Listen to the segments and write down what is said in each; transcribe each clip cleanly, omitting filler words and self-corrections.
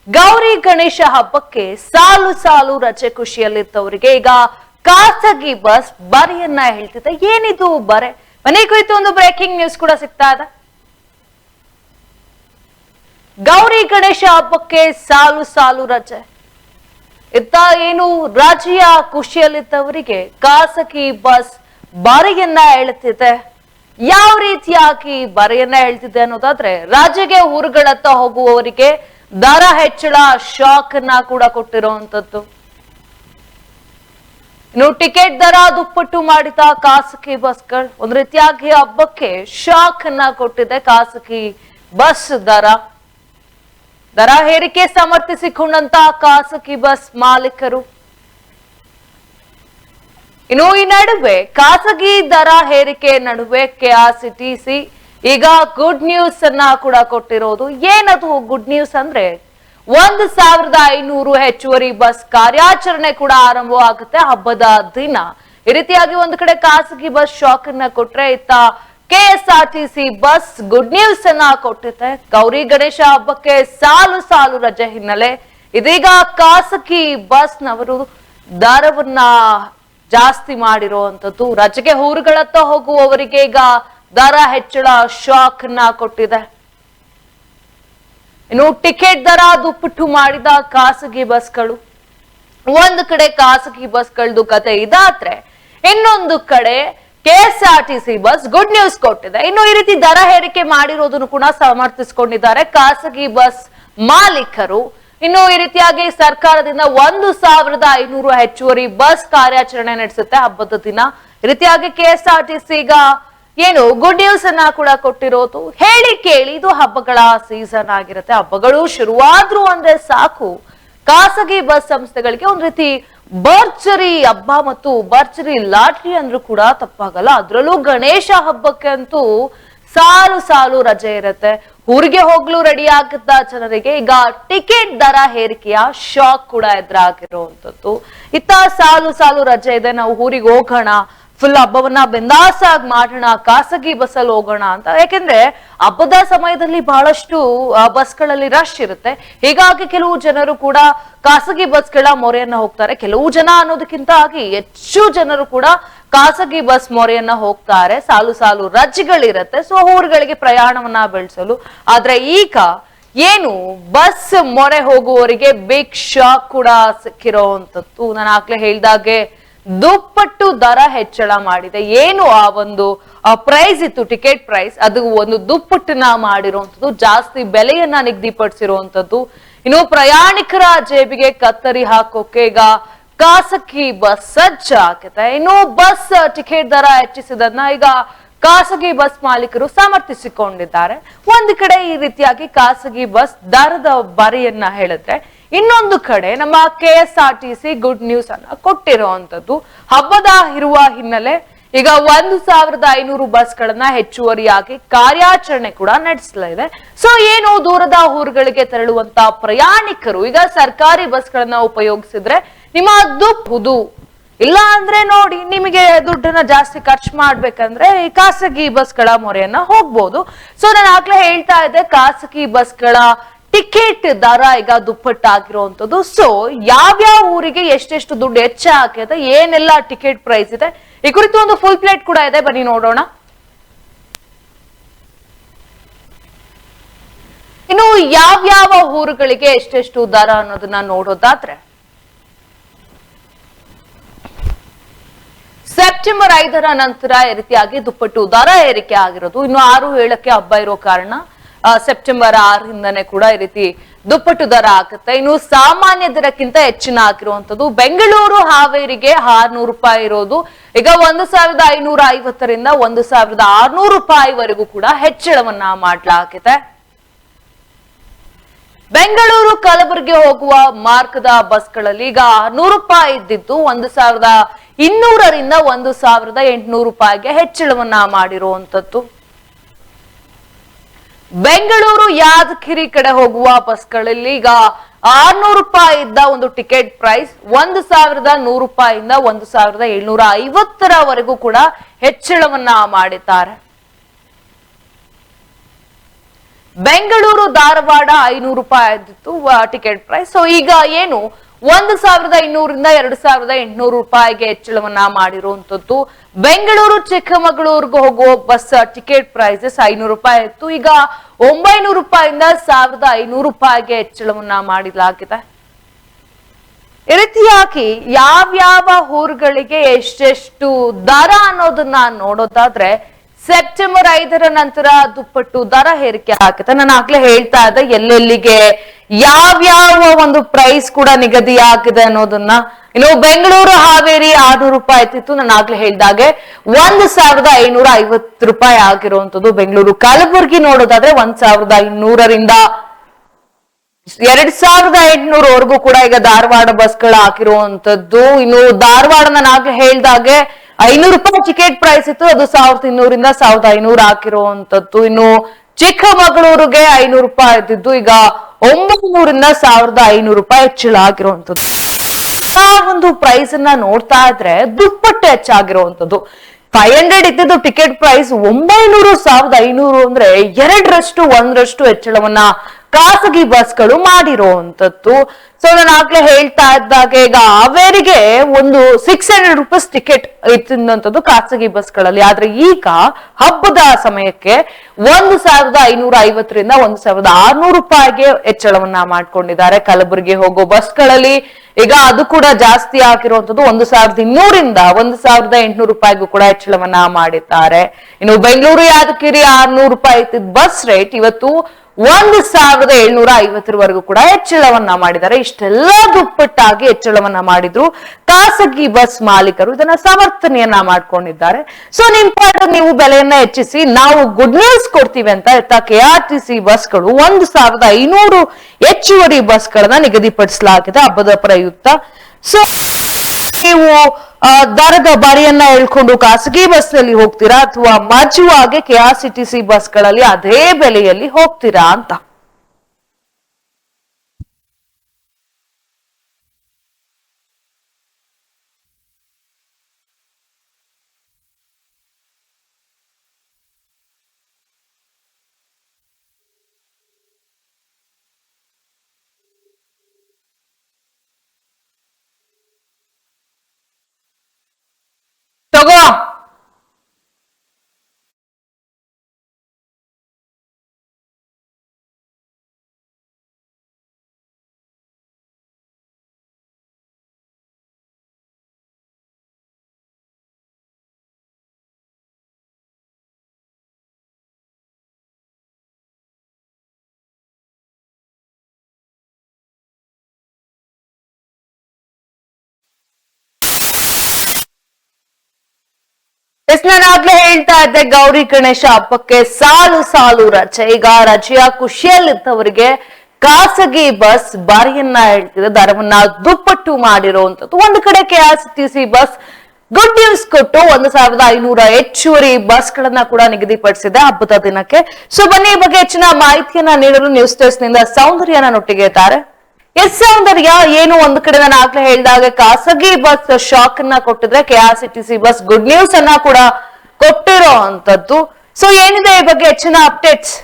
ಗೌರಿ ಗಣೇಶ ಹಬ್ಬಕ್ಕೆ ಸಾಲು ಸಾಲು ರಜೆ ಖುಷಿಯಲ್ಲಿದ್ದವರಿಗೆ ಈಗ ಖಾಸಗಿ ಬಸ್ ಬರೆಯನ್ನ ಹೇಳ್ತಿದೆ. ಏನಿದು ಬರೆ? ಮನೆ ಕುರಿತು ಒಂದು ಬ್ರೇಕಿಂಗ್ ನ್ಯೂಸ್ ಕೂಡ ಸಿಗ್ತಾ ಇದೆ. ಗೌರಿ ಗಣೇಶ ಹಬ್ಬಕ್ಕೆ ಸಾಲು ಸಾಲು ರಜೆ ಇತ್ತ ಏನು ರಾಜ್ಯ ಖುಷಿಯಲ್ಲಿದ್ದವರಿಗೆ ಖಾಸಗಿ ಬಸ್ ಬರೆಯನ್ನ ಹೇಳ್ತಿದೆ. ಯಾವ ರೀತಿಯಾಗಿ ಬರೆಯನ್ನ ಹೇಳ್ತಿದೆ ಅನ್ನೋದಾದ್ರೆ, ರಾಜ್ಯಕ್ಕೆ ಊರುಗಳತ್ತ ಹೋಗುವವರಿಗೆ ದರ ಹೆಚ್ಚಳ ಶಾಕ್ ಅನ್ನ ಕೂಡ ಕೊಟ್ಟಿರುವಂತದ್ದು. ಇನ್ನು ಟಿಕೆಟ್ ದರ ದುಪ್ಪಟ್ಟು ಮಾಡಿದ ಖಾಸಗಿ ಬಸ್ಗಳು ಒಂದ್ ರೀತಿಯಾಗಿ ಹಬ್ಬಕ್ಕೆ ಶಾಕ್ ಅನ್ನ ಕೊಟ್ಟಿದೆ. ಖಾಸಗಿ ಬಸ್ ದರ ಏರಿಕೆ ಸಮರ್ಥಿಸಿಕೊಂಡಂತಹ ಖಾಸಗಿ ಬಸ್ ಮಾಲೀಕರು. ಇನ್ನು ಈ ನಡುವೆ ಖಾಸಗಿ ದರ ಏರಿಕೆ ನಡುವೆ ಕೆಆರ್ಟಿಸಿ ಈಗ ಗುಡ್ ನ್ಯೂಸ್ ಅನ್ನ ಕೂಡ ಕೊಟ್ಟಿರೋದು. ಏನದು ಗುಡ್ ನ್ಯೂಸ್ ಅಂದ್ರೆ, 1500 ಹೆಚ್ಚುವರಿ ಬಸ್ ಕಾರ್ಯಾಚರಣೆ ಕೂಡ ಆರಂಭವಾಗುತ್ತೆ ಹಬ್ಬದ ದಿನ. ಈ ರೀತಿಯಾಗಿ ಒಂದು ಕಡೆ ಖಾಸಗಿ ಬಸ್ ಶಾಕ್ ಅನ್ನ ಕೊಟ್ರೆ, ಇತ್ತ ಕೆಎಸ್ಆರ್ಟಿಸಿ ಬಸ್ ಗುಡ್ ನ್ಯೂಸ್ ಅನ್ನ ಕೊಟ್ಟಿದೆ. ಗೌರಿ ಗಣೇಶ ಹಬ್ಬಕ್ಕೆ ಸಾಲು ಸಾಲು ರಜೆ ಹಿನ್ನೆಲೆ ಇದೀಗ ಖಾಸಗಿ ಬಸ್ನವರು ದರವನ್ನ ಜಾಸ್ತಿ ಮಾಡಿರುವಂತದ್ದು. ರಜೆಗೆ ಊರುಗಳತ್ತ ಹೋಗುವವರಿಗೆ ಈಗ ದರ ಹೆಚ್ಚಳ ಶಾಕ್ ಅನ್ನ ಕೊಟ್ಟಿದೆ. ಇನ್ನು ಟಿಕೆಟ್ ದರ ದುಪ್ಪಟ್ಟು ಮಾಡಿದ ಖಾಸಗಿ ಬಸ್ಗಳು. ಒಂದು ಕಡೆ ಖಾಸಗಿ ಬಸ್ಗಳದ್ದು ಕತೆ ಇದಾದ್ರೆ, ಇನ್ನೊಂದು ಕಡೆ ಕೆಎಸ್ಆರ್ಟಿಸಿ ಬಸ್ ಗುಡ್ ನ್ಯೂಸ್ ಕೊಟ್ಟಿದೆ. ಇನ್ನು ಈ ರೀತಿ ದರ ಏರಿಕೆ ಮಾಡಿರೋದನ್ನು ಕೂಡ ಸಮರ್ಥಿಸಿಕೊಂಡಿದ್ದಾರೆ ಖಾಸಗಿ ಬಸ್ ಮಾಲೀಕರು. ಇನ್ನು ಈ ರೀತಿಯಾಗಿ ಸರ್ಕಾರದಿಂದ 1500 ಹೆಚ್ಚುವರಿ ಬಸ್ ಕಾರ್ಯಾಚರಣೆ ನಡೆಸುತ್ತೆ ಹಬ್ಬದ ದಿನ. ಈ ರೀತಿಯಾಗಿ ಕೆಎಸ್ಆರ್ಟಿಸಿ ಈಗ ಏನು ಗುಡ್ ನ್ಯೂಸ್ ಅನ್ನ ಕೂಡ ಕೊಟ್ಟಿರೋದು. ಹೇಳಿ ಕೇಳಿ ಇದು ಹಬ್ಬಗಳ ಸೀಸನ್ ಆಗಿರುತ್ತೆ. ಹಬ್ಬಗಳು ಶುರುವಾದ್ರು ಅಂದ್ರೆ ಸಾಕು, ಖಾಸಗಿ ಬಸ್ ಸಂಸ್ಥೆಗಳಿಗೆ ಒಂದ್ ರೀತಿ ಭರ್ಜರಿ ಹಬ್ಬ ಮತ್ತು ಭರ್ಜರಿ ಲಾಟ್ರಿ ಅಂದ್ರೂ ಕೂಡ ತಪ್ಪಾಗಲ್ಲ. ಅದ್ರಲ್ಲೂ ಗಣೇಶ ಹಬ್ಬಕ್ಕೆ ಅಂತೂ ಸಾಲು ಸಾಲು ರಜೆ ಇರುತ್ತೆ. ಊರಿಗೆ ಹೋಗ್ಲು ರೆಡಿ ಆಗಿದ್ದ ಜನರಿಗೆ ಈಗ ಟಿಕೆಟ್ ದರ ಏರಿಕೆಯ ಶಾಕ್ ಕೂಡ ಎದುರಾಗಿರುವಂತದ್ದು. ಇತ್ತ ಸಾಲು ಸಾಲು ರಜೆ ಇದೆ, ನಾವು ಊರಿಗೆ ಹೋಗೋಣ, ಫುಲ್ ಹಬ್ಬವನ್ನ ಬಿಂದಾಸಾಗಿ ಮಾಡೋಣ, ಖಾಸಗಿ ಬಸ್ಸಲ್ಲಿ ಹೋಗೋಣ ಅಂತ. ಯಾಕೆಂದ್ರೆ ಹಬ್ಬದ ಸಮಯದಲ್ಲಿ ಬಹಳಷ್ಟು ಬಸ್ಗಳಲ್ಲಿ ರಶ್ ಇರುತ್ತೆ. ಹೀಗಾಗಿ ಕೆಲವು ಜನರು ಕೂಡ ಖಾಸಗಿ ಬಸ್ಗಳ ಮೊರೆಯನ್ನ ಹೋಗ್ತಾರೆ. ಕೆಲವು ಜನ ಅನ್ನೋದಕ್ಕಿಂತ ಆಗಿ ಹೆಚ್ಚು ಜನರು ಕೂಡ ಖಾಸಗಿ ಬಸ್ ಮೊರೆಯನ್ನ ಹೋಗ್ತಾರೆ. ಸಾಲು ಸಾಲು ರಜೆಗಳಿರುತ್ತೆ, ಸೊ ಊರುಗಳಿಗೆ ಪ್ರಯಾಣವನ್ನ ಬೆಳೆಸಲು. ಆದ್ರೆ ಈಗ ಏನು ಬಸ್ ಮೊರೆ ಹೋಗುವವರಿಗೆ ಬಿಗ್ ಶಾಕ್ ಕೂಡ ಸಿಕ್ಕಿರೋಂಥದ್ದು. ನಾನು ಆಗ್ಲೇ ಹೇಳ್ದಾಗೆ ದುಪ್ಪಟ್ಟು ದರ ಹೆಚ್ಚಳ ಮಾಡಿದೆ. ಏನು ಆ ಒಂದು ಪ್ರೈಸ್ ಇತ್ತು, ಟಿಕೆಟ್ ಪ್ರೈಸ್, ಅದು ಒಂದು ದುಪ್ಪಟ್ಟನ್ನ ಮಾಡಿರುವಂತದ್ದು, ಜಾಸ್ತಿ ಬೆಲೆಯನ್ನ ನಿಗದಿಪಡಿಸಿರುವಂತದ್ದು. ಇನ್ನು ಪ್ರಯಾಣಿಕರ ಜೇಬಿಗೆ ಕತ್ತರಿ ಹಾಕೋಕೆ ಈಗ ಖಾಸಗಿ ಬಸ್ ಸಜ್ಜಾಗಿದೆ. ಇನ್ನು ಬಸ್ ಟಿಕೆಟ್ ದರ ಹೆಚ್ಚಿಸಿದನ್ನ ಈಗ ಖಾಸಗಿ ಬಸ್ ಮಾಲೀಕರು ಸಮರ್ಥಿಸಿಕೊಂಡಿದ್ದಾರೆ. ಒಂದು ಕಡೆ ಈ ರೀತಿಯಾಗಿ ಖಾಸಗಿ ಬಸ್ ದರದ ಬರೆಯನ್ನ ಹೇಳಿದ್ರೆ, ಇನ್ನೊಂದು ಕಡೆ ನಮ್ಮ ಕೆಎಸ್ಆರ್ಟಿಸಿ ಗುಡ್ ನ್ಯೂಸ್ ಅನ್ನ ಕೊಟ್ಟಿರುವಂತದ್ದು. ಹಬ್ಬದ ಇರುವ ಹಿನ್ನೆಲೆ ಈಗ 1500 ಬಸ್ಗಳನ್ನ ಹೆಚ್ಚುವರಿಯಾಗಿ ಕಾರ್ಯಾಚರಣೆ ಕೂಡ ನಡೆಸಲಿದೆ. ಸೊ ಏನು ದೂರದ ಊರುಗಳಿಗೆ ತೆರಳುವಂತ ಪ್ರಯಾಣಿಕರು ಈಗ ಸರ್ಕಾರಿ ಬಸ್ಗಳನ್ನ ಉಪಯೋಗಿಸಿದ್ರೆ ನಿಮ್ಮ ದುಪ್ಪುದು, ಇಲ್ಲ ಅಂದ್ರೆ ನೋಡಿ ನಿಮಗೆ ದುಡ್ಡನ್ನ ಜಾಸ್ತಿ ಖರ್ಚು ಮಾಡ್ಬೇಕಂದ್ರೆ ಈ ಖಾಸಗಿ ಬಸ್ಗಳ ಮೊರೆಯನ್ನ ಹೋಗ್ಬೋದು. ಸೊ ನಾನು ಆಗ್ಲೇ ಹೇಳ್ತಾ ಇದ್ದೆ, ಖಾಸಗಿ ಬಸ್ಗಳ ಟಿಕೆಟ್ ದರ ಈಗ ದುಪ್ಪಟ್ಟಾಗಿರುವಂತದ್ದು. ಸೊ ಯಾವ್ಯಾವ ಊರಿಗೆ ಎಷ್ಟೆಷ್ಟು ದುಡ್ಡು ಹೆಚ್ಚು ಹಾಕಿದೆ, ಏನೆಲ್ಲ ಟಿಕೆಟ್ ಪ್ರೈಸ್ ಇದೆ, ಈ ಕುರಿತು ಒಂದು ಫುಲ್ ಪ್ಲೇಟ್ ಕೂಡ ಇದೆ, ಬನ್ನಿ ನೋಡೋಣ. ಇನ್ನು ಯಾವ್ಯಾವ ಊರುಗಳಿಗೆ ಎಷ್ಟೆಷ್ಟು ದರ ಅನ್ನೋದನ್ನ ನೋಡೋದಾದ್ರೆ, ಸೆಪ್ಟೆಂಬರ್ 5ರ ನಂತರ ಈ ರೀತಿಯಾಗಿ ದುಪ್ಪಟ್ಟು ದರ ಏರಿಕೆ ಆಗಿರೋದು. ಇನ್ನು 6-7ಕ್ಕೆ ಹಬ್ಬ ಇರೋ ಕಾರಣ ಸೆಪ್ಟೆಂಬರ್ 6ರಿಂದನೇ ಕೂಡ ಈ ರೀತಿ ದುಪ್ಪಟ್ಟು ದರ ಆಗುತ್ತೆ. ಇನ್ನು ಸಾಮಾನ್ಯ ದರಕ್ಕಿಂತ ಹೆಚ್ಚಿನ ಆಗಿರುವಂತದ್ದು. ಬೆಂಗಳೂರು ಹಾವೇರಿಗೆ 600 ರೂಪಾಯಿ ಇರೋದು ಈಗ 1550ರಿಂದ 1600 ರೂಪಾಯಿವರೆಗೂ ಕೂಡ ಹೆಚ್ಚಳವನ್ನ ಮಾಡಲಾಗಿದೆ. ಬೆಂಗಳೂರು ಕಲಬುರಗಿ ಹೋಗುವ ಮಾರ್ಗದ ಬಸ್ಗಳಲ್ಲಿ ಈಗ 100 ರೂಪಾಯಿ ಇದ್ದಿದ್ದು 1200ರಿಂದ 1800 ರೂಪಾಯಿಗೆ ಹೆಚ್ಚಳವನ್ನ ಮಾಡಿರುವಂತದ್ದು. ಬೆಂಗಳೂರು ಯಾದಗಿರಿ ಕಡೆ ಹೋಗುವ ಬಸ್ಗಳಲ್ಲಿ ಈಗ 600 ರೂಪಾಯಿ ಇದ್ದ ಒಂದು ಟಿಕೆಟ್ ಪ್ರೈಸ್ 1100 ರೂಪಾಯಿಯಿಂದ 1750ರವರೆಗೂ ಕೂಡ ಹೆಚ್ಚಳವನ್ನ ಮಾಡಿದ್ದಾರೆ. ಬೆಂಗಳೂರು ಧಾರವಾಡ 500 ರೂಪಾಯಿ ಆಗಿತ್ತು ಟಿಕೆಟ್ ಪ್ರೈಸ್. ಸೊ ಈಗ ಏನು 1,200ರಿಂದ 2,800 ರೂಪಾಯಿಗೆ ಹೆಚ್ಚಳವನ್ನ ಮಾಡಿರುವಂತದ್ದು. ಬೆಂಗಳೂರು ಚಿಕ್ಕಮಗಳೂರಿಗೆ ಹೋಗುವ ಬಸ್ ಟಿಕೆಟ್ ಪ್ರೈಸಸ್ 500 ರೂಪಾಯಿ ಇತ್ತು, ಈಗ 900 ರೂಪಾಯಿಂದ 1,500 ರೂಪಾಯಿಗೆ ಹೆಚ್ಚಳವನ್ನ ಮಾಡಲಾಗಿದೆ. ಈ ರೀತಿಯಾಗಿ ಯಾವ್ಯಾವ ಊರುಗಳಿಗೆ ಎಷ್ಟೆಷ್ಟು ದರ ಅನ್ನೋದನ್ನ ನೋಡೋದಾದ್ರೆ ಸೆಪ್ಟೆಂಬರ್ 5ರ ನಂತರ ದುಪ್ಪಟ್ಟು ದರ ಏರಿಕೆ ಆಗುತ್ತೆ. ನಾನು ಆಗ್ಲೇ ಹೇಳ್ತಾ ಇದ್ದೆ ಎಲ್ಲೆಲ್ಲಿಗೆ ಯಾವ್ಯಾವ ಒಂದು ಪ್ರೈಸ್ ಕೂಡ ನಿಗದಿ ಆಗಿದೆ ಅನ್ನೋದನ್ನ. ಇನ್ನು ಬೆಂಗಳೂರು ಹಾವೇರಿ 600 ರೂಪಾಯಿ ಇತ್ತು, ನಾನು ಆಗ್ಲೇ ಹೇಳ್ದಾಗೆ 1,550 ರೂಪಾಯಿ ಆಗಿರುವಂತದ್ದು. ಬೆಂಗಳೂರು ಕಲಬುರಗಿ ನೋಡೋದಾದ್ರೆ 1,500ರಿಂದ 2,800ವರೆಗೂ ಕೂಡ ಈಗ ಧಾರವಾಡ ಬಸ್ಗಳು ಹಾಕಿರುವಂತದ್ದು. ಇನ್ನು ಧಾರವಾಡ ನಾನು ಆಗ್ಲೇ ಹೇಳ್ದಾಗೆ 500 ರೂಪಾಯಿ ಟಿಕೆಟ್ ಪ್ರೈಸ್ ಇತ್ತು, ಅದು 1,200ರಿಂದ 1,500 ಹಾಕಿರುವಂತದ್ದು. ಇನ್ನು ಚಿಕ್ಕಮಗಳೂರಿಗೆ 500 ರೂಪಾಯಿ ಇದ್ದಿದ್ದು ಈಗ 900ರಿಂದ 1,500 ರೂಪಾಯಿ ಹೆಚ್ಚಳ ಆಗಿರುವಂತದ್ದು. ಆ ಒಂದು ಪ್ರೈಸ್ ಅನ್ನ ನೋಡ್ತಾ ಇದ್ರೆ ದುಪ್ಪಟ್ಟು ಹೆಚ್ಚಾಗಿರುವಂತದ್ದು. 500 ಇದ್ದಿದ್ದು ಟಿಕೆಟ್ ಪ್ರೈಸ್ 900 1,500 ಅಂದ್ರೆ 2ರಷ್ಟು 1ರಷ್ಟು ಹೆಚ್ಚಳವನ್ನ ಖಾಸಗಿ ಬಸ್ಗಳು ಮಾಡಿರುವಂತದ್ದು. ಸೊ ನಾನು ಆಗ್ಲೇ ಹೇಳ್ತಾ ಇದ್ದಾಗ ಈಗ ಹಾವೇರಿಗೆ ಒಂದು 600 ರೂಪಾಯಿ ಟಿಕೆಟ್ ಇತ್ತಿದಂತದ್ದು ಖಾಸಗಿ ಬಸ್ಗಳಲ್ಲಿ. ಆದ್ರೆ ಈಗ ಹಬ್ಬದ ಸಮಯಕ್ಕೆ 1,550ರಿಂದ 1,600 ರೂಪಾಯಿಗೆ ಹೆಚ್ಚಳವನ್ನ ಮಾಡ್ಕೊಂಡಿದ್ದಾರೆ ಕಲಬುರಗಿ ಹೋಗೋ ಬಸ್ಗಳಲ್ಲಿ. ಈಗ ಅದು ಕೂಡ ಜಾಸ್ತಿ ಆಗಿರುವಂತದ್ದು 1,200ರಿಂದ 1,800 ರೂಪಾಯಿಗೂ ಕೂಡ ಹೆಚ್ಚಳವನ್ನ ಮಾಡಿದ್ದಾರೆ. ಇನ್ನು ಬೆಂಗಳೂರು ಯಾದಗಿರಿ 600 ರೂಪಾಯಿ ಇತ್ತಿದ್ದ ಬಸ್ ರೇಟ್ ಇವತ್ತು 1,750ವರೆಗೂ ಕೂಡ ಹೆಚ್ಚಳವನ್ನ ಮಾಡಿದ್ದಾರೆ. ಇಷ್ಟೆಲ್ಲ ದುಪ್ಪಟ್ಟಾಗಿ ಹೆಚ್ಚಳವನ್ನ ಮಾಡಿದ್ರು ಖಾಸಗಿ ಬಸ್ ಮಾಲೀಕರು ಇದನ್ನ ಸಮರ್ಥನೆಯನ್ನ ಮಾಡ್ಕೊಂಡಿದ್ದಾರೆ. ಸೊ ನಿಮ್ ಪಾಡು ನೀವು ಬೆಲೆಯನ್ನ ಹೆಚ್ಚಿಸಿ ನಾವು ಗುಡ್ ನ್ಯೂಸ್ ಕೊಡ್ತೀವಿ ಅಂತ KRTC ಬಸ್ಗಳು 1,500 ಹೆಚ್ಚುವರಿ ಬಸ್ಗಳನ್ನ ನಿಗದಿಪಡಿಸಲಾಗಿದೆ ಹಬ್ಬದ ಪ್ರಯುಕ್ತ. ಸೊ ನೀವು ದರದ ಬಾರಿಯನ್ನ ಹೇಳ್ಕೊಂಡು ಖಾಸಗಿ ಬಸ್ ನಲ್ಲಿ ಹೋಗ್ತೀರಾ ಅಥವಾ ಮಜವಾಗಿ KRTC ಬಸ್ಗಳಲ್ಲಿ ಅದೇ ಬೆಲೆಯಲ್ಲಿ ಹೋಗ್ತೀರಾ ಅಂತ. ತಗೋ ನಾನು ಆಗ್ಲೇ ಹೇಳ್ತಾ ಇದ್ದೆ ಗೌರಿ ಗಣೇಶ ಹಬ್ಬಕ್ಕೆ ಸಾಲು ಸಾಲು ರಜೆ. ಈಗ ರಜೆಯ ಖುಷಿಯಲ್ಲಿದ್ದವರಿಗೆ ಖಾಸಗಿ ಬಸ್ ಬಾರಿಯನ್ನ ಹೇಳ್ತಿದೆ, ದರವನ್ನ ದುಪ್ಪಟ್ಟು ಮಾಡಿರುವಂತದ್ದು. ಒಂದು ಕಡೆ KRTC ಬಸ್ ಗುಡ್ ನ್ಯೂಸ್ ಕೊಟ್ಟು 1,500 ಹೆಚ್ಚುವರಿ ಬಸ್ಗಳನ್ನ ಕೂಡ ನಿಗದಿಪಡಿಸಿದೆ ಹಬ್ಬದ ದಿನಕ್ಕೆ. ಸೊ ಬನ್ನಿ ಈ ಬಗ್ಗೆ ಹೆಚ್ಚಿನ ಮಾಹಿತಿಯನ್ನ ನೀಡಲು ನ್ಯೂಸ್ ಡೆಸ್ಕ್ ನಿಂದ ಸೌಂದರ್ಯನ ನೊಟ್ಟಿಗೆ ಇದ್ದಾರೆ. ಎಸ್ ಸೌಂದರ್ಯ, ಏನು ಒಂದು ಕಡೆ ನಾನು ಆಗ್ಲೇ ಹೇಳಿದಾಗ ಖಾಸಗಿ ಬಸ್ ಶಾಕ್ ಅನ್ನ ಕೊಟ್ಟಿದ್ರೆ KRTC ಬಸ್ ಗುಡ್ ನ್ಯೂಸ್ ಅನ್ನ ಕೂಡ ಕೊಟ್ಟಿರೋ ಅಂತದ್ದು. ಸೊ ಏನಿದೆ ಈ ಬಗ್ಗೆ ಹೆಚ್ಚಿನ ಅಪ್ಡೇಟ್ಸ್?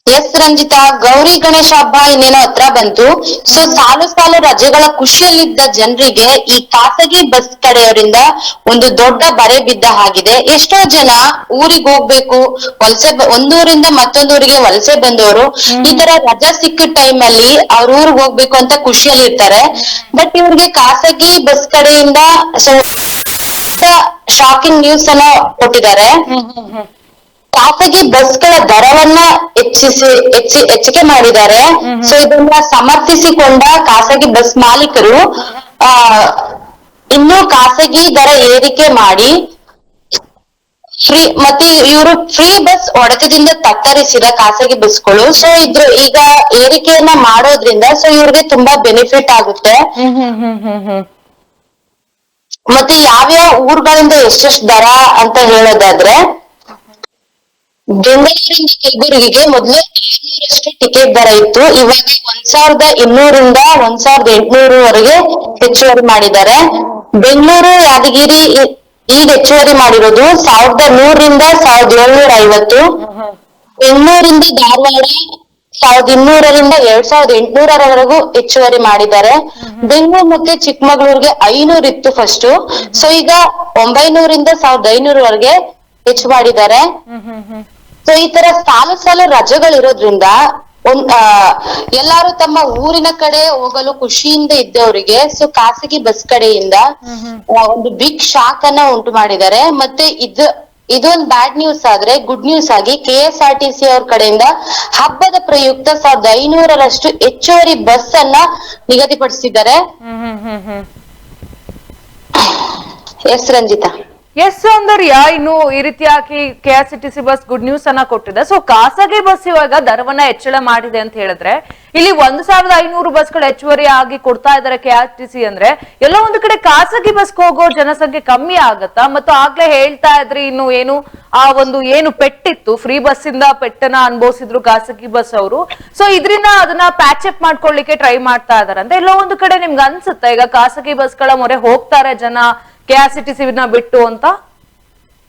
ಎಸ್ ರಂಜಿತಾ, ಗೌರಿ ಗಣೇಶ ಹಬ್ಬ ಇನ್ನೇನೋ ಹತ್ರ ಬಂತು. ಸೊ ಸಾಲು ಸಾಲು ರಜೆಗಳ ಖುಷಿಯಲ್ಲಿದ್ದ ಜನರಿಗೆ ಈ ಖಾಸಗಿ ಬಸ್ ಕಡೆಯವರಿಂದ ಒಂದು ದೊಡ್ಡ ಬರೆ ಬಿದ್ದ ಹಾಗಿದೆ. ಎಷ್ಟೋ ಜನ ಊರಿಗೆ ಹೋಗ್ಬೇಕು, ಒಂದೂರಿಂದ ಮತ್ತೊಂದೂರಿಗೆ ವಲಸೆ ಬಂದವರು ಈ ತರ ರಜಾ ಸಿಕ್ಕ ಟೈಮ್ ಅಲ್ಲಿ ಅವ್ರ ಊರಿಗೆ ಹೋಗ್ಬೇಕು ಅಂತ ಖುಷಿಯಲ್ಲಿ ಇರ್ತಾರೆ. ಬಟ್ ಇವ್ರಿಗೆ ಖಾಸಗಿ ಬಸ್ ಕಡೆಯಿಂದ ಶಾಕಿಂಗ್ ನ್ಯೂಸ್ ಅನ್ನ ಕೊಟ್ಟಿದ್ದಾರೆ. ಖಾಸಗಿ ಬಸ್ಗಳ ದರವನ್ನ ಹೆಚ್ಚಿಗೆ ಮಾಡಿದ್ದಾರೆ. ಸೊ ಇದನ್ನ ಸಮರ್ಥಿಸಿಕೊಂಡ ಖಾಸಗಿ ಬಸ್ ಮಾಲೀಕರು ಇನ್ನು ಖಾಸಗಿ ದರ ಏರಿಕೆ ಮಾಡಿ ಮತ್ತೆ ಇವರು ಫ್ರೀ ಬಸ್ ಹೊಡೆತದಿಂದ ತತ್ತರಿಸಿದ ಖಾಸಗಿ ಬಸ್ಗಳು. ಸೊ ಈಗ ಏರಿಕೆಯನ್ನ ಮಾಡೋದ್ರಿಂದ ಸೊ ಇವ್ರಿಗೆ ತುಂಬಾ ಬೆನಿಫಿಟ್ ಆಗುತ್ತೆ. ಮತ್ತೆ ಯಾವ್ಯಾವ ಊರುಗಳಿಂದ ಎಷ್ಟೆಷ್ಟು ದರ ಅಂತ ಹೇಳೋದಾದ್ರೆ, ಬೆಂಗಳೂರಿಂದ ಕಲಬುರಗಿಗೆ ಮೊದಲು 500ರಷ್ಟು ಟಿಕೆಟ್ ದರ ಇತ್ತು, ಇವಾಗ 1,200ರಿಂದ 1,800ವರೆಗೆ ಹೆಚ್ಚುವರಿ ಮಾಡಿದ್ದಾರೆ. ಬೆಂಗಳೂರು ಯಾದಗಿರಿ ಈಗ ಹೆಚ್ಚುವರಿ ಮಾಡಿರೋದು 1,100ರಿಂದ 1,750. ಬೆಂಗಳೂರಿಂದ ಧಾರವಾಡ 1200ರಿಂದ 2800ರವರೆಗೂ ಹೆಚ್ಚುವರಿ ಮಾಡಿದ್ದಾರೆ. ಬೆಂಗಳೂರು ಮತ್ತೆ ಚಿಕ್ಕಮಗಳೂರಿಗೆ 500 ಇತ್ತು ಫಸ್ಟ್. ಸೊ ಈಗ 900ರಿಂದ 1500ವರೆಗೆ ಹೆಚ್ಚು ಮಾಡಿದ್ದಾರೆ. ಸೊ ಈ ತರ ಸಾಲು ರಜೆಗಳಿರೋದ್ರಿಂದ ಎಲ್ಲಾರು ತಮ್ಮ ಊರಿನ ಕಡೆ ಹೋಗಲು ಖುಷಿಯಿಂದ ಇದ್ದವರಿಗೆ ಸೊ ಖಾಸಗಿ ಬಸ್ ಕಡೆಯಿಂದ ಒಂದು ಬಿಗ್ ಶಾಕ್ ಅನ್ನ ಉಂಟು ಮಾಡಿದ್ದಾರೆ. ಮತ್ತೆ ಇದೊಂದು ಬ್ಯಾಡ್ ನ್ಯೂಸ್ ಆದ್ರೆ ಗುಡ್ ನ್ಯೂಸ್ ಆಗಿ KSRTC ಅವ್ರ ಕಡೆಯಿಂದ ಹಬ್ಬದ ಪ್ರಯುಕ್ತ 1500ರಷ್ಟು ಹೆಚ್ಚುವರಿ ಬಸ್ ಅನ್ನ ನಿಗದಿಪಡಿಸಿದ್ದಾರೆ. ಎಸ್ ರಂಜಿತಾ. ಎಸ್ ಸೌಂದರ್ಯ, ಇನ್ನು ಈ ರೀತಿಯಾಗಿ KSRTC ಬಸ್ ಗುಡ್ ನ್ಯೂಸ್ ಅನ್ನ ಕೊಟ್ಟಿದೆ. ಸೊ ಖಾಸಗಿ ಬಸ್ ಇವಾಗ ದರವನ್ನ ಹೆಚ್ಚಳ ಮಾಡಿದೆ ಅಂತ ಹೇಳಿದ್ರೆ ಇಲ್ಲಿ 1500 ಬಸ್ಗಳು ಹೆಚ್ಚುವರಿ ಆಗಿ ಕೊಡ್ತಾ ಇದಾರೆ KSRTC ಅಂದ್ರೆ ಎಲ್ಲ ಒಂದು ಕಡೆ ಖಾಸಗಿ ಬಸ್ ಹೋಗೋ ಜನಸಂಖ್ಯೆ ಕಮ್ಮಿ ಆಗತ್ತಾ? ಮತ್ತು ಆಗ್ಲೇ ಹೇಳ್ತಾ ಇದ್ರಿ ಇನ್ನು ಏನು ಆ ಒಂದು ಏನು ಪೆಟ್ಟಿತ್ತು ಫ್ರೀ ಬಸ್ ಇಂದ ಪೆಟ್ಟನ್ನ ಅನುಭವಿಸಿದ್ರು ಖಾಸಗಿ ಬಸ್ ಅವರು. ಸೊ ಇದರಿಂದ ಅದನ್ನ ಪ್ಯಾಚ್ ಅಪ್ ಮಾಡ್ಕೊಳ್ಳಿಕ್ಕೆ ಟ್ರೈ ಮಾಡ್ತಾ ಇದಾರೆ ಅಂತ ಎಲ್ಲೋ ಒಂದು ಕಡೆ ನಿಮ್ಗೆ ಅನ್ಸುತ್ತೆ ಈಗ ಖಾಸಗಿ ಬಸ್ಗಳ ಮೊರೆ ಹೋಗ್ತಾರೆ ಜನ KSRTC ಬಿಟ್ಟು ಅಂತ?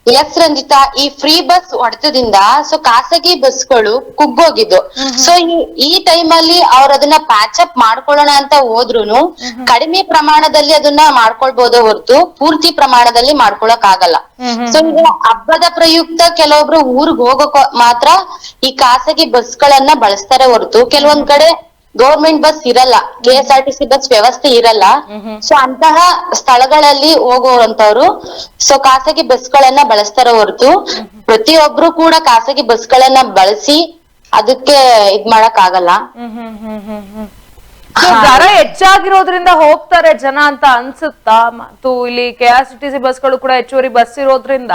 ಎಸ್ ರಂಜಿತಾ, ಈ ಫ್ರೀ ಬಸ್ ಹೊಡೆತದಿಂದ ಸೊ ಖಾಸಗಿ ಬಸ್ಗಳು ಕುಗ್ಗೋಗಿದ್ದು. ಸೊ ಈ ಟೈಮ್ ಅಲ್ಲಿ ಅವ್ರ ಅದನ್ನ ಪ್ಯಾಚ್ ಅಪ್ ಮಾಡ್ಕೊಳ್ಳೋಣ ಅಂತ ಹೋದ್ರುನು ಕಡಿಮೆ ಪ್ರಮಾಣದಲ್ಲಿ ಅದನ್ನ ಮಾಡ್ಕೊಳ್ಬಹುದೇ ಹೊರತು ಪೂರ್ತಿ ಪ್ರಮಾಣದಲ್ಲಿ ಮಾಡ್ಕೊಳಕ್ ಆಗಲ್ಲ. ಸೊ ಈಗ ಹಬ್ಬದ ಪ್ರಯುಕ್ತ ಕೆಲವೊಬ್ರು ಊರ್ಗ್ ಹೋಗಕ್ ಮಾತ್ರ ಈ ಖಾಸಗಿ ಬಸ್ಗಳನ್ನ ಬಳಸ್ತಾರೆ ಹೊರತು ಕೆಲವೊಂದ್ ಕಡೆ ಗೌರ್ಮೆಂಟ್ ಬಸ್ ಇರಲ್ಲ, KSRTC ಬಸ್ ವ್ಯವಸ್ಥೆ ಇರಲ್ಲ. ಸೊ ಅಂತಹ ಸ್ಥಳಗಳಲ್ಲಿ ಹೋಗುವಂತವ್ರು ಸೊ ಖಾಸಗಿ ಬಸ್ಗಳನ್ನ ಬಳಸ್ತಾರ ಹೊರತು ಪ್ರತಿಯೊಬ್ರು ಕೂಡ ಖಾಸಗಿ ಬಸ್ಗಳನ್ನ ಬಳಸಿ ಅದಕ್ಕೆ ಇದ್ ಮಾಡಕ್ ಆಗಲ್ಲ. ದರ ಹೆಚ್ಚಾಗಿರೋದ್ರಿಂದ ಹೋಗ್ತಾರೆ ಜನ ಅಂತ ಅನ್ಸುತ್ತಾ? ಮತ್ತು ಇಲ್ಲಿ KSRTC ಬಸ್ಗಳು ಕೂಡ ಹೆಚ್ಚುವರಿ ಬಸ್ ಇರೋದ್ರಿಂದ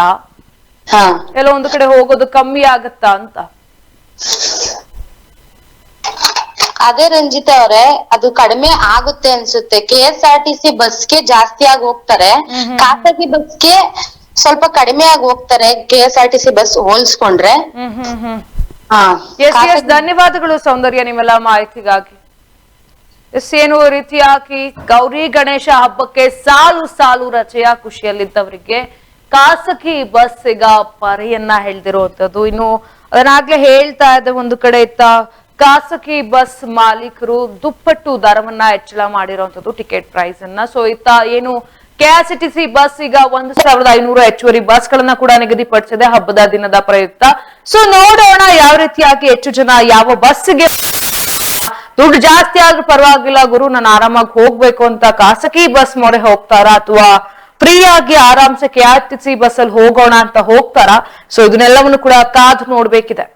ಎಲ್ಲ ಒಂದು ಕಡೆ ಹೋಗೋದು ಕಮ್ಮಿ ಆಗತ್ತಾ ಅಂತ? ಅದೇ ರಂಜಿತಾ ಅವ್ರೆ, ಅದು ಕಡಿಮೆ ಆಗುತ್ತೆ ಅನ್ಸುತ್ತೆ. KSRTC ಬಸ್ಗೆ ಜಾಸ್ತಿ ಆಗಿ ಹೋಗ್ತಾರೆ, ಖಾಸಗಿ ಬಸ್ಗೆ ಸ್ವಲ್ಪ ಕಡಿಮೆ ಆಗಿ ಹೋಗ್ತಾರೆ KSRTC ಬಸ್ ಹೋಲ್ಸ್ಕೊಂಡ್ರೆ. ಧನ್ಯವಾದಗಳು ಸೌಂದರ್ಯ ನಿಮ್ಮೆಲ್ಲ ಮಾಹಿತಿಗಾಗಿ. ಏನು ರೀತಿಯಾಗಿ ಗೌರಿ ಗಣೇಶ ಹಬ್ಬಕ್ಕೆ ಸಾಲು ರಜೆಯ ಖುಷಿಯಲ್ಲಿದ್ದವರಿಗೆ ಖಾಸಗಿ ಬಸ್ ಈಗ ಪರೆಯನ್ನ ಹೇಳ್ದಿರುವಂತದ್ದು. ಇನ್ನು ಅದನ್ನಾಗ್ಲೇ ಹೇಳ್ತಾ ಇದ್ದೆ, ಒಂದು ಕಡೆ ಇತ್ತ ಖಾಸಗಿ ಬಸ್ ಮಾಲೀಕರು ದುಪ್ಪಟ್ಟು ದರವನ್ನ ಹೆಚ್ಚಳ ಮಾಡಿರುವಂತದ್ದು ಟಿಕೆಟ್ ಪ್ರೈಸ್ ಅನ್ನ. ಸೊ ಇತ್ತ ಏನು KSRTC ಬಸ್ ಈಗ 1500 ಹೆಚ್ಚುವರಿ ಬಸ್ ಗಳನ್ನ ಕೂಡ ನಿಗದಿಪಡಿಸಿದೆ ಹಬ್ಬದ ದಿನದ ಪ್ರಯುಕ್ತ. ಸೊ ನೋಡೋಣ ಯಾವ ರೀತಿಯಾಗಿ ಹೆಚ್ಚು ಜನ ಯಾವ ಬಸ್ಗೆ ದುಡ್ಡು ಜಾಸ್ತಿ ಆದ್ರೂ ಪರವಾಗಿಲ್ಲ ಗುರು ನಾನು ಆರಾಮಾಗಿ ಹೋಗ್ಬೇಕು ಅಂತ ಖಾಸಗಿ ಬಸ್ ಮೊರೆ ಹೋಗ್ತಾರಾ ಅಥವಾ ಫ್ರೀ ಆಗಿ ಆರಾಮ್ಸೆ KSRTC ಬಸ್ ಅಲ್ಲಿ ಹೋಗೋಣ ಅಂತ ಹೋಗ್ತಾರಾ? ಸೊ ಇದನ್ನೆಲ್ಲವನ್ನು ಕೂಡ ಕಾದು ನೋಡ್ಬೇಕಿದೆ.